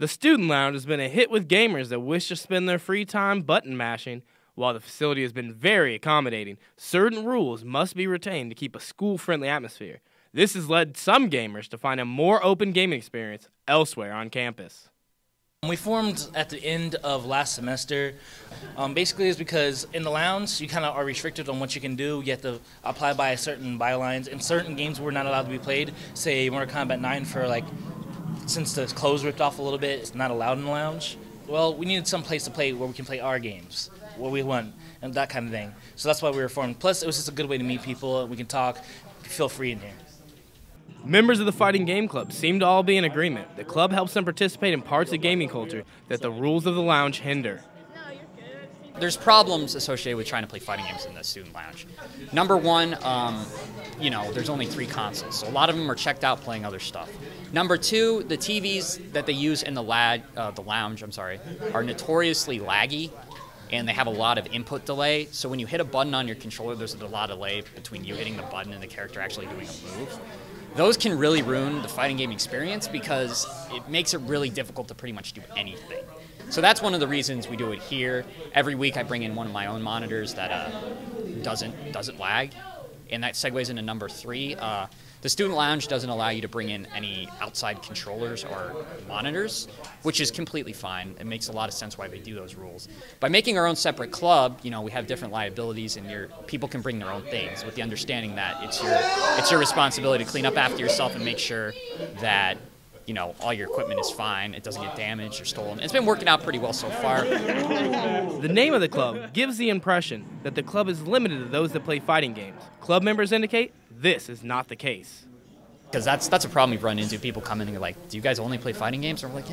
The student lounge has been a hit with gamers that wish to spend their free time button mashing. While the facility has been very accommodating, certain rules must be retained to keep a school-friendly atmosphere. This has led some gamers to find a more open gaming experience elsewhere on campus. We formed at the end of last semester. Basically, it's because in the lounge, you kind of are restricted on what you can do. You have to apply by certain bylines, and certain games were not allowed to be played. Say Mortal Kombat 9 since the clothes ripped off a little bit, it's not allowed in the lounge. Well, we needed some place to play where we can play our games, what we want, and that kind of thing. So that's why we were formed. Plus, it was just a good way to meet people. We can talk, feel free in here. Members of the Fighting Game Club seem to all be in agreement. The club helps them participate in parts of gaming culture that the rules of the lounge hinder. There's problems associated with trying to play fighting games in the student lounge. Number one, there's only 3 consoles, so a lot of them are checked out playing other stuff. Number two, the TVs that they use in the lounge, are notoriously laggy, and they have a lot of input delay. So when you hit a button on your controller, there's a lot of delay between you hitting the button and the character actually doing a move. Those can really ruin the fighting game experience because it makes it really difficult to pretty much do anything. So that's one of the reasons we do it here. Every week I bring in one of my own monitors that doesn't lag, and that segues into number 3. The student lounge doesn't allow you to bring in any outside controllers or monitors, which is completely fine. It makes a lot of sense why they do those rules. By making our own separate club, we have different liabilities, and people can bring their own things with the understanding that it's your responsibility to clean up after yourself and make sure that all your equipment is fine, it doesn't get damaged or stolen. It's been working out pretty well so far. The name of the club gives the impression that the club is limited to those that play fighting games. Club members indicate this is not the case. Because that's a problem we've run into. People come in and are like, do you guys only play fighting games? And we're like,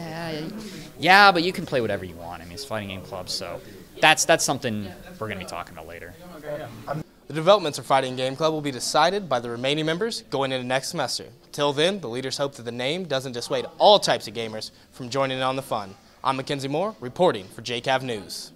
yeah, but you can play whatever you want. I mean, it's a fighting game club, so that's something we're going to be talking about later. The developments of Fighting Game Club will be decided by the remaining members going into next semester. Till then, the leaders hope that the name doesn't dissuade all types of gamers from joining in on the fun. I'm Mackenzie reporting for JCAV News.